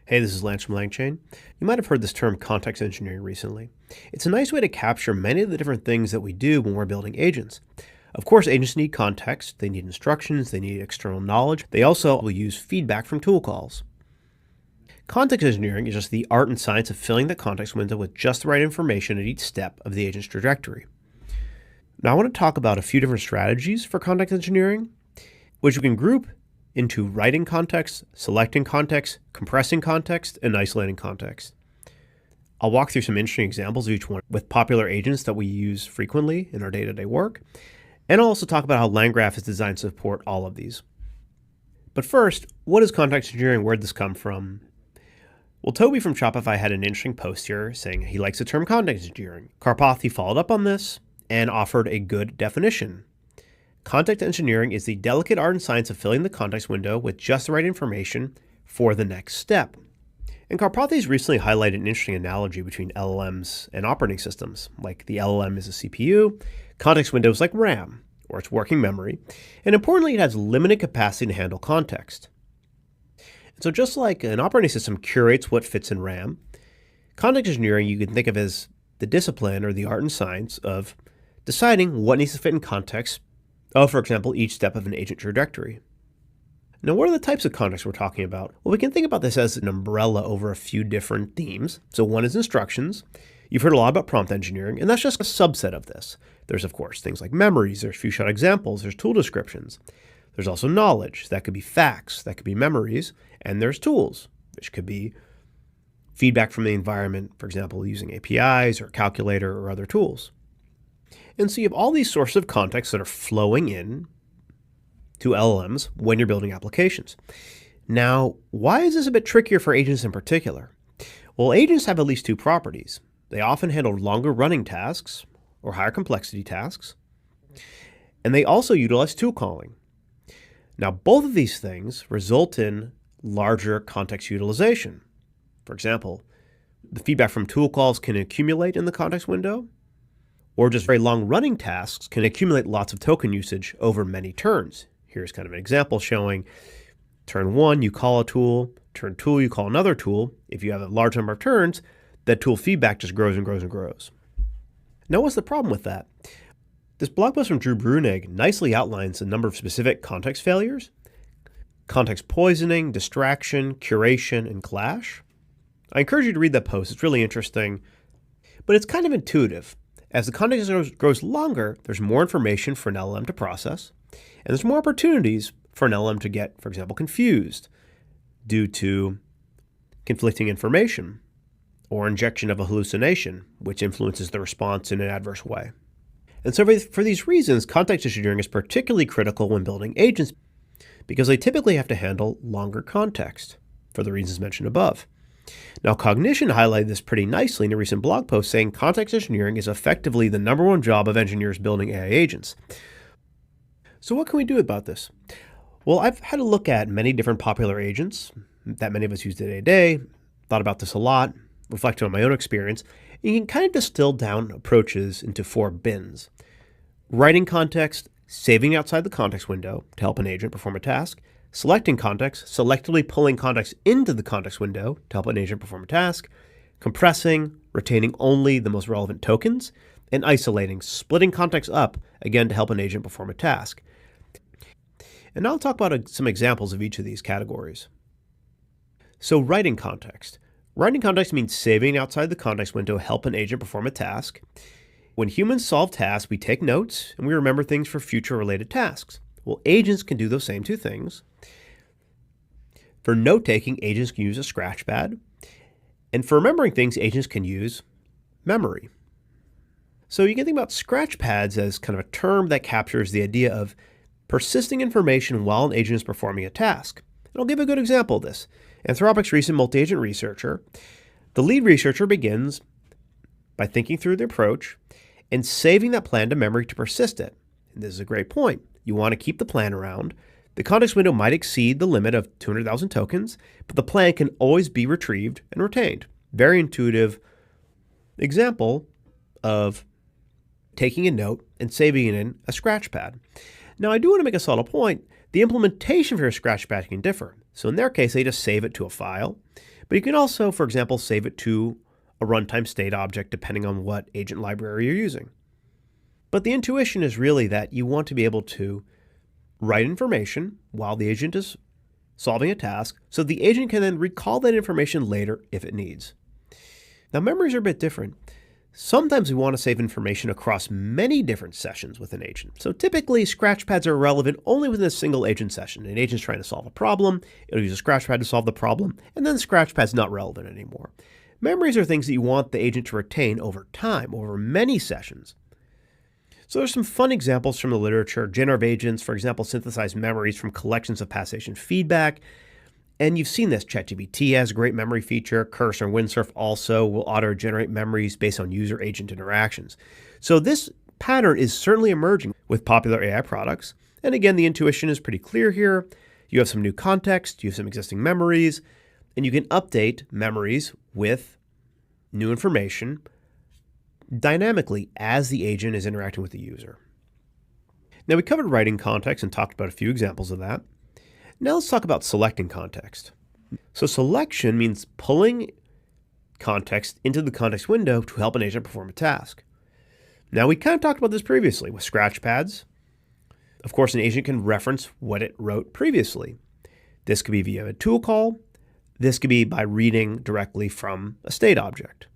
Hey, this is Lance from LangChain. You might have heard this term context engineering recently. It's a nice way to capture many of the different things that we do when we're building agents. Of course, agents need context, they need instructions, they need external knowledge. They also will use feedback from tool calls. Context engineering is just the art and science of filling the context window with just the right information at each step of the agent's trajectory. Now I want to talk about a few different strategies for context engineering, which we can group into writing context, selecting context, compressing context, and isolating context. I'll walk through some interesting examples of each one with popular agents that we use frequently in our day-to-day work, and I'll also talk about how LangGraph is designed to support all of these. But first, what is context engineering? Where did this come from? Well, Toby from Shopify had an interesting post here saying he likes the term context engineering. Karpathy followed up on this and offered a good definition. Context engineering is the delicate art and science of filling the context window with just the right information for the next step. And Karpathy's recently highlighted an interesting analogy between LLMs and operating systems. Like the LLM is a CPU, context window is like RAM, or its working memory, and importantly, it has limited capacity to handle context. And so just like an operating system curates what fits in RAM, context engineering you can think of as the discipline or the art and science of deciding what needs to fit in context of, for example, each step of an agent trajectory. Now, what are the types of context we're talking about? Well, we can think about this as an umbrella over a few different themes. So one is instructions. You've heard a lot about prompt engineering, and that's just a subset of this. There's, of course, things like memories, there's few-shot examples, there's tool descriptions. There's also knowledge. That could be facts, that could be memories, and there's tools, which could be feedback from the environment, for example, using APIs or calculator or other tools. And so you have all these sources of context that are flowing in to LLMs when you're building applications. Now, why is this a bit trickier for agents in particular? Well, agents have at least two properties. They often handle longer running tasks or higher complexity tasks, and they also utilize tool calling. Now, both of these things result in larger context utilization. For example, the feedback from tool calls can accumulate in the context window, or just very long running tasks can accumulate lots of token usage over many turns. Here's kind of an example showing turn 1, you call a tool, turn 2, you call another tool. If you have a large number of turns, that tool feedback just grows and grows and grows. Now, what's the problem with that? This blog post from Drew Brunig nicely outlines a number of specific context failures: context poisoning, distraction, curation, and clash. I encourage you to read that post. It's really interesting, but it's kind of intuitive. As the context grows longer, there's more information for an LLM to process, and there's more opportunities for an LLM to get, for example, confused due to conflicting information or injection of a hallucination, which influences the response in an adverse way. And so for these reasons, context engineering is particularly critical when building agents because they typically have to handle longer context for the reasons mentioned above. Now, Cognition highlighted this pretty nicely in a recent blog post saying context engineering is effectively the #1 job of engineers building AI agents. So what can we do about this? Well, I've had a look at many different popular agents that many of us use day to day, thought about this a lot, reflected on my own experience, and you can kind of distill down approaches into 4 bins: writing context, saving outside the context window to help an agent perform a task, selecting context, selectively pulling context into the context window to help an agent perform a task, compressing, retaining only the most relevant tokens, and isolating, splitting context up, again, to help an agent perform a task. And now I'll talk about some examples of each of these categories. So writing context. Writing context means saving outside the context window to help an agent perform a task. When humans solve tasks, we take notes and we remember things for future related tasks. Well, agents can do those same two things. For note-taking, agents can use a scratchpad. And for remembering things, agents can use memory. So you can think about scratchpads as kind of a term that captures the idea of persisting information while an agent is performing a task. And I'll give a good example of this. Anthropic's recent multi-agent researcher, the lead researcher begins by thinking through the approach and saving that plan to memory to persist it. And this is a great point. You want to keep the plan around. The context window might exceed the limit of 200,000 tokens, but the plan can always be retrieved and retained. Very intuitive example of taking a note and saving it in a scratchpad. Now, I do want to make a subtle point. The implementation for a scratchpad can differ. So in their case, they just save it to a file. But you can also, for example, save it to a runtime state object depending on what agent library you're using. But the intuition is really that you want to be able to write information while the agent is solving a task, so the agent can then recall that information later if it needs. Now, memories are a bit different. Sometimes we want to save information across many different sessions with an agent. So typically, scratchpads are relevant only within a single agent session. An agent's trying to solve a problem, it'll use a scratchpad to solve the problem, and then the scratchpad's not relevant anymore. Memories are things that you want the agent to retain over time, over many sessions. So there's some fun examples from the literature. Generative agents, for example, synthesize memories from collections of past agent feedback. And you've seen this. ChatGPT has a great memory feature. Cursor and Windsurf also will auto-generate memories based on user-agent interactions. So this pattern is certainly emerging with popular AI products. And again, the intuition is pretty clear here. You have some new context, you have some existing memories, and you can update memories with new information dynamically as the agent is interacting with the user. Now, we covered writing context and talked about a few examples of that. Now let's talk about selecting context. So selection means pulling context into the context window to help an agent perform a task. Now, we kind of talked about this previously with scratchpads. Of course, an agent can reference what it wrote previously. This could be via a tool call. This could be by reading directly from a state object.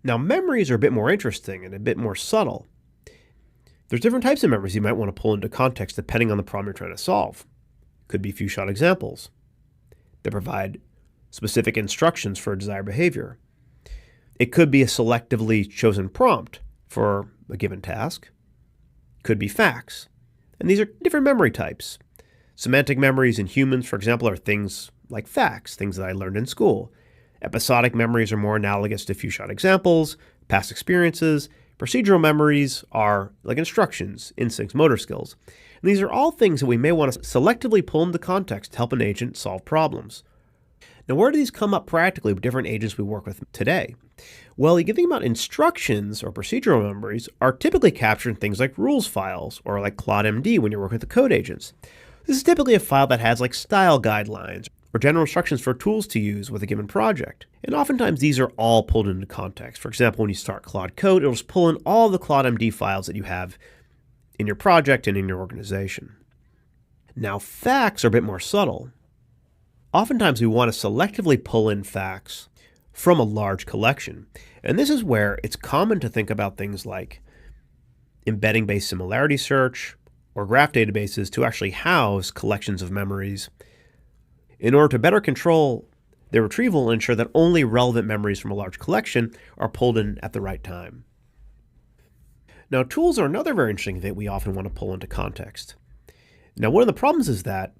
Now, memories are a bit more interesting and a bit more subtle. There's different types of memories you might want to pull into context depending on the problem you're trying to solve. Could be few-shot examples that provide specific instructions for a desired behavior. It could be a selectively chosen prompt for a given task. Could be facts. And these are different memory types. Semantic memories in humans, for example, are things like facts, things that I learned in school. Episodic memories are more analogous to few-shot examples, past experiences. Procedural memories are like instructions, instincts, motor skills. And these are all things that we may want to selectively pull into context to help an agent solve problems. Now, where do these come up practically with different agents we work with today? Well, you can think about instructions or procedural memories are typically captured in things like rules files or like CloudMD when you're working with the code agents. This is typically a file that has like style guidelines or general instructions for tools to use with a given project. And oftentimes these are all pulled into context. For example, when you start Claude Code, it'll just pull in all the CloudMD files that you have in your project and in your organization. Now, facts are a bit more subtle. Oftentimes we want to selectively pull in facts from a large collection. And this is where it's common to think about things like embedding-based similarity search or graph databases to actually house collections of memories in order to better control their retrieval and ensure that only relevant memories from a large collection are pulled in at the right time. Now, tools are another very interesting thing we often want to pull into context. Now, one of the problems is that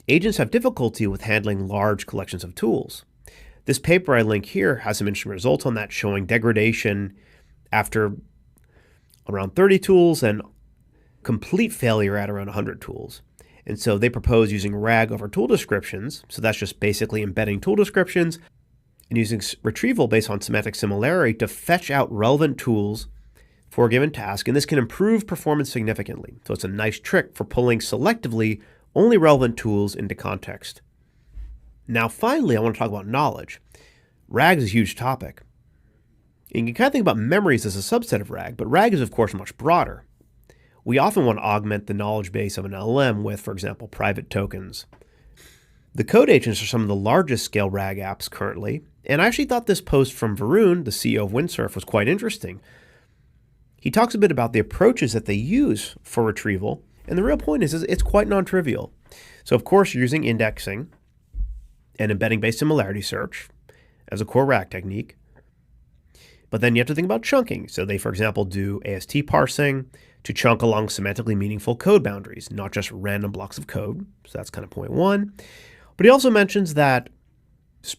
agents have difficulty with handling large collections of tools. This paper I link here has some interesting results on that, showing degradation after around 30 tools and complete failure at around 100 tools. And so they propose using RAG over tool descriptions. So that's just basically embedding tool descriptions and using retrieval based on semantic similarity to fetch out relevant tools for a given task. And this can improve performance significantly. So it's a nice trick for pulling selectively only relevant tools into context. Now, finally, I want to talk about knowledge. RAG is a huge topic. You can kind of think about memories as a subset of RAG, but RAG is, of course, much broader. We often want to augment the knowledge base of an LLM with, for example, private tokens. The code agents are some of the largest scale RAG apps currently, and I actually thought this post from Varun, the CEO of Windsurf, was quite interesting. He talks a bit about the approaches that they use for retrieval, and the real point is it's quite non-trivial. So, of course, you're using indexing and embedding-based similarity search as a core RAG technique. But then you have to think about chunking. So they, for example, do AST parsing to chunk along semantically meaningful code boundaries, not just random blocks of code. So that's kind of point one. But he also mentions that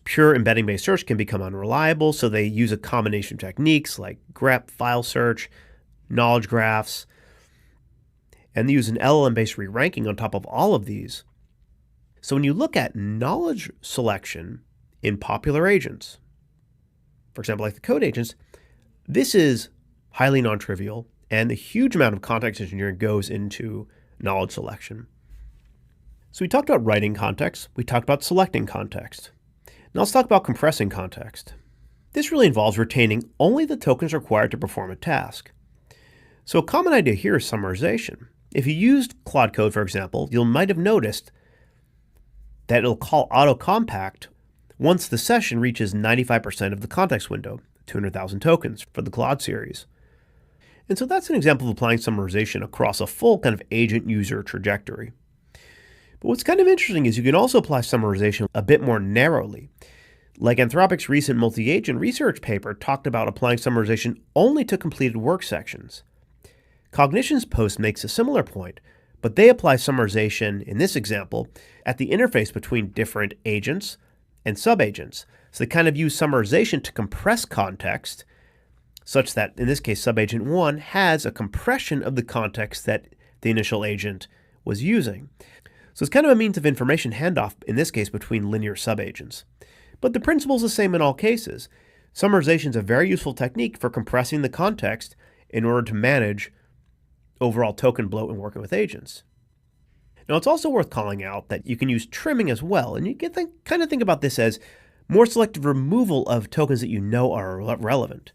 pure embedding-based search can become unreliable. So they use a combination of techniques like grep, file search, knowledge graphs, and they use an LLM-based re-ranking on top of all of these. So when you look at knowledge selection in popular agents, for example, like the code agents, this is highly non-trivial, and a huge amount of context engineering goes into knowledge selection. So we talked about writing context, we talked about selecting context. Now let's talk about compressing context. This really involves retaining only the tokens required to perform a task. So a common idea here is summarization. If you used Claude Code, for example, you might have noticed that it'll call auto-compact once the session reaches 95% of the context window, 200,000 tokens for the Claude series. And so that's an example of applying summarization across a full kind of agent user trajectory. But what's kind of interesting is you can also apply summarization a bit more narrowly. Like Anthropic's recent multi-agent research paper talked about applying summarization only to completed work sections. Cognition's post makes a similar point, but they apply summarization, in this example, at the interface between different agents and subagents. So they kind of use summarization to compress context, such that, in this case, subagent 1 has a compression of the context that the initial agent was using. So it's kind of a means of information handoff, in this case, between linear subagents. But the principle is the same in all cases. Summarization is a very useful technique for compressing the context in order to manage overall token bloat when working with agents. Now, it's also worth calling out that you can use trimming as well, and you can kind of think about this as more selective removal of tokens that you know are relevant.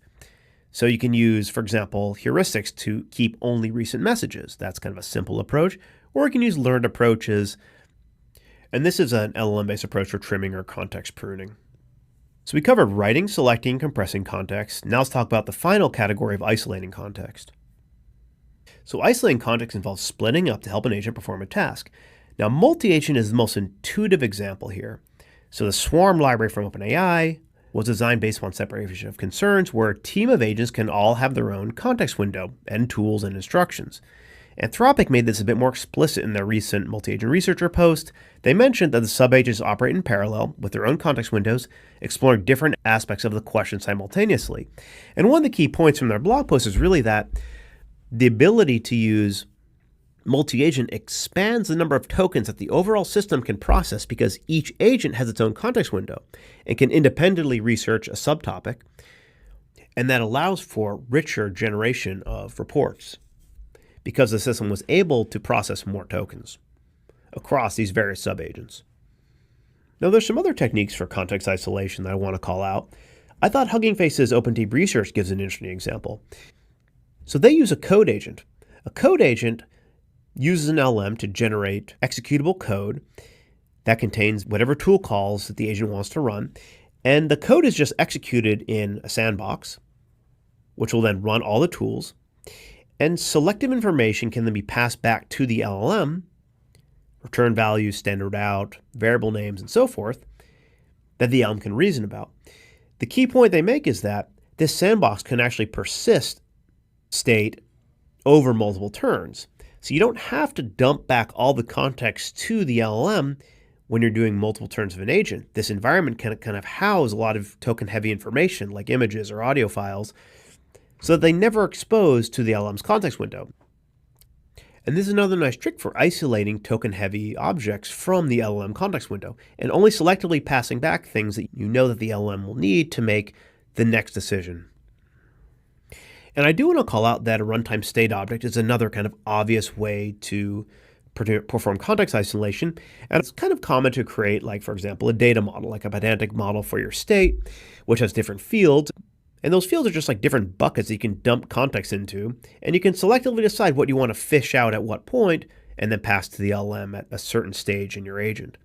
So you can use, for example, heuristics to keep only recent messages. That's kind of a simple approach. Or you can use learned approaches, and this is an LLM-based approach for trimming or context pruning. So we covered writing, selecting, compressing context. Now let's talk about the final category of isolating context. So isolating context involves splitting up to help an agent perform a task. Now, multi-agent is the most intuitive example here. So the Swarm library from OpenAI was designed based on separation of concerns, where a team of agents can all have their own context window and tools and instructions. Anthropic made this a bit more explicit in their recent multi-agent researcher post. They mentioned that the subagents operate in parallel with their own context windows, exploring different aspects of the question simultaneously. And one of the key points from their blog post is really that the ability to use multi-agent expands the number of tokens that the overall system can process, because each agent has its own context window and can independently research a subtopic, and that allows for richer generation of reports because the system was able to process more tokens across these various subagents. Now, there's some other techniques for context isolation that I want to call out. I thought Hugging Face's OpenTeam research gives an interesting example. So they use a code agent. A code agent uses an LM to generate executable code that contains whatever tool calls that the agent wants to run. And the code is just executed in a sandbox, which will then run all the tools. And selective information can then be passed back to the LLM, return values, standard out, variable names, and so forth, that the LM can reason about. The key point they make is that this sandbox can actually persist state over multiple turns. So you don't have to dump back all the context to the LLM when you're doing multiple turns of an agent. This environment can kind of house a lot of token-heavy information like images or audio files, so that they never expose to the LLM's context window. And this is another nice trick for isolating token-heavy objects from the LLM context window and only selectively passing back things that you know that the LLM will need to make the next decision. And I do want to call out that a runtime state object is another kind of obvious way to perform context isolation. And it's kind of common to create, like, for example, a data model, like a pedantic model for your state, which has different fields. And those fields are just like different buckets that you can dump context into. And you can selectively decide what you want to fish out at what point and then pass to the LM at a certain stage in your agent.